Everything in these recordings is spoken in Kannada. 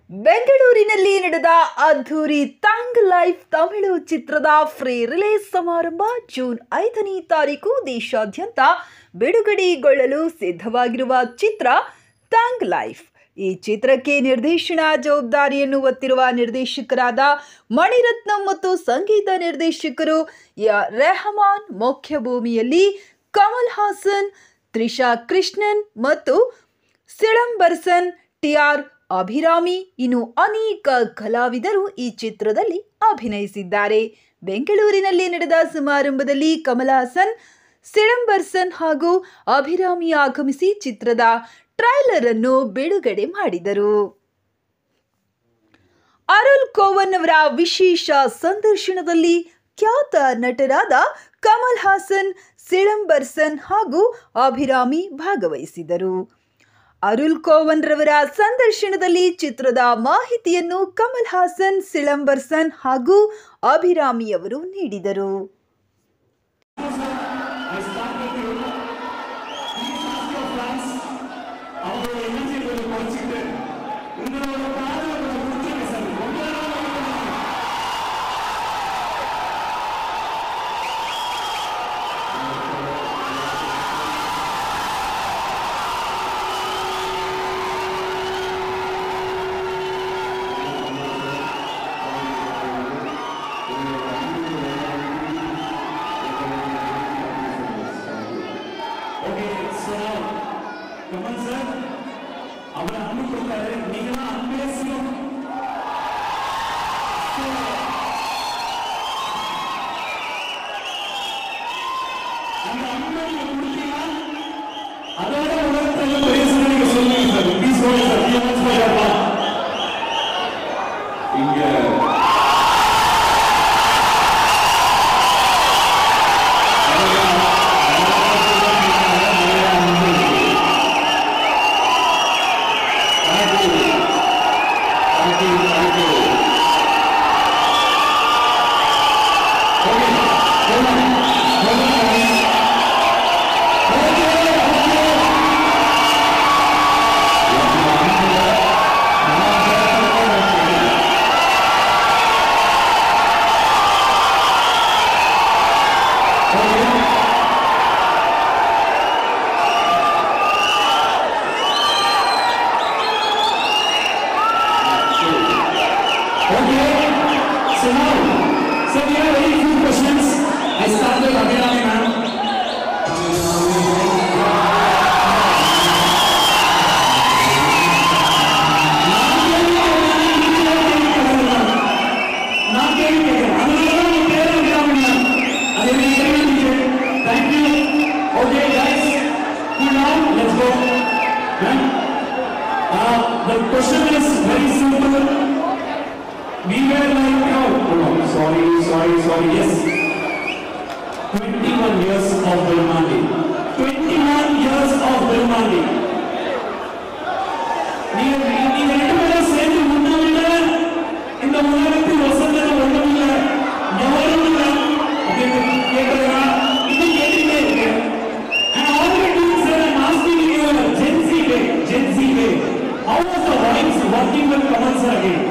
ಬೆಂಗಳೂರಿನಲ್ಲಿ ನಡೆದ ಅದ್ಧೂರಿ ಥ್ಯಾಂಗ್ ಲೈಫ್ ತಮಿಳು ಚಿತ್ರದ ಫ್ರೀ ರಿಲೀಸ್ ಸಮಾರಂಭ ಜೂನ್ 5ನೇ ತಾರೀಕು ದೇಶಾದ್ಯಂತ ಬಿಡುಗಡೆಗೊಳ್ಳಲು ಸಿದ್ಧವಾಗಿರುವ ಚಿತ್ರ ಥ್ಯಾಂಗ್ ಲೈಫ್. ಈ ಚಿತ್ರಕ್ಕೆ ನಿರ್ದೇಶನ ಜವಾಬ್ದಾರಿಯನ್ನು ಹೊತ್ತಿರುವ ನಿರ್ದೇಶಕರಾದ ಮಣಿರತ್ನಂ ಮತ್ತು ಸಂಗೀತ ನಿರ್ದೇಶಕರು ರೆಹಮಾನ್, ಮುಖ್ಯ ಭೂಮಿಯಲ್ಲಿ ಕಮಲ್ ಹಾಸನ್, ತ್ರಿಷಾ ಕೃಷ್ಣನ್ ಮತ್ತು ಸಿಳಂಬರಸನ್, ಟಿಆರ್ ಅಭಿರಾಮಿ ಇನ್ನು ಅನೇಕ ಕಲಾವಿದರು ಈ ಚಿತ್ರದಲ್ಲಿ ಅಭಿನಯಿಸಿದ್ದಾರೆ. ಬೆಂಗಳೂರಿನಲ್ಲಿ ನಡೆದ ಸಮಾರಂಭದಲ್ಲಿ ಕಮಲ್ ಹಾಸನ್, ಸಿಳಂಬರಸನ್ ಹಾಗೂ ಅಭಿರಾಮಿ ಆಗಮಿಸಿ ಚಿತ್ರದ ಟ್ರೈಲರ್ ಅನ್ನು ಬಿಡುಗಡೆ ಮಾಡಿದರು. ಅರುಳ್ ಕೋವನ್ ಅವರ ವಿಶೇಷ ಸಂದರ್ಶನದಲ್ಲಿ ಖ್ಯಾತ ನಟರಾದ ಕಮಲ್ ಹಾಸನ್, ಸಿಳಂಬರಸನ್ ಹಾಗೂ ಅಭಿರಾಮಿ ಭಾಗವಹಿಸಿದರು. ಅರುಳ್ ಕೋವನ್ ರವರ ಸಂದರ್ಶನದಲ್ಲಿ ಚಿತ್ರದ ಮಾಹಿತಿಯನ್ನು ಕಮಲ್ ಹಾಸನ್, ಸಿಳಂಬರಸನ್ ಹಾಗೂ ಅಭಿರಾಮಿ ಅವರು ನೀಡಿದರು. ಕಮಲ್ ಸರ್ ಅವರ ಅನುಕೊಡ್ತಾರೆ, ನೀವೆಲ್ಲ ಅನ್ವೇಷಿಸು அந்த அன்பை கொடுத்தீங்கன்னா அதோட உலகத்தில் பேசுறீங்க சொல்லுங்க sir. Please go sir. You must by இங்க So we have very few questions. I start with Abhirami ma'am. Thank you. Okay guys, cool down. Let's go. The question is very simple. We were like, sorry, yes. 21 years of Belmandi. 21 years of Belmandi. ನೀವು ಎರಡು ಸೇರಿ ಮುನ್ನವಿಲ್ಲ, ಇಂದ ಮುನ್ನವಿತ್ತು ಹೊಸದನ್ನು ಒಂದವಿಲ್ಲ, ಯಾರೂ ಇಲ್ಲ. ಅದಕ್ಕೆ ಕೇಳಿದ್ರ ಇದು ಕೇಳಿದೆ. And all we do is I'm asking you, Gen Z way. How was the voice working with Kamal sir again?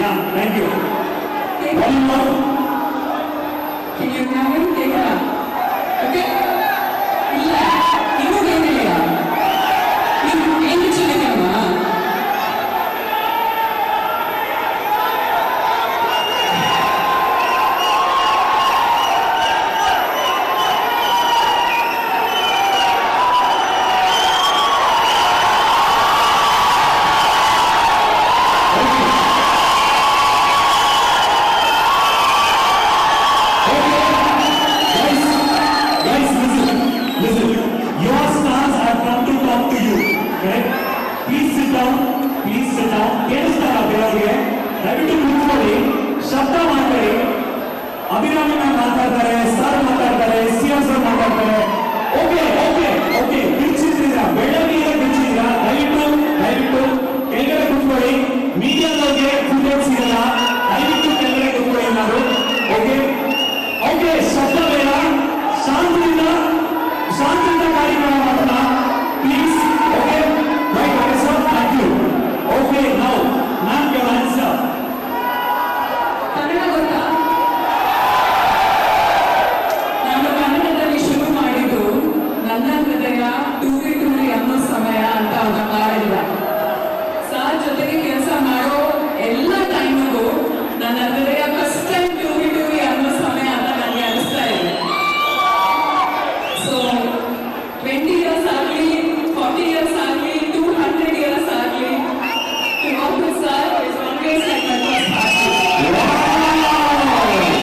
Yeah, thank you. One more. Can you hear me? Okay. ಇಲ್ಲ ಇನ್ನೂ ಕೇಳಿಲ್ಲ. ನೀವು ಏನು ಚಿನ್ನಕಮ್ಮ? ಅಭಿರಾಮಿ ಮಾತಾಡ್ತಾರೆ, ಸರ್ ಮಾತಾಡ್ತಾರೆ, ಸಿಎಂ ಸರ್ ಮಾತಾಡ್ತಾರೆ. ಓಕೆ ಬಿಚ್ಚಿದ್ದೀರಾ, ಬೆಳಗ್ಗೆ ಬಿಚ್ಚಿದ್ದೀರಾ, ದಯವಿಟ್ಟು ಕೆಳಗಡೆ ಕೂತ್ಕೊಳ್ಳಿ. ಮೀಡಿಯಾದವ್ರಿಗೆ ಫುಟೇಜ್ ಸಿಗಲ್ಲ.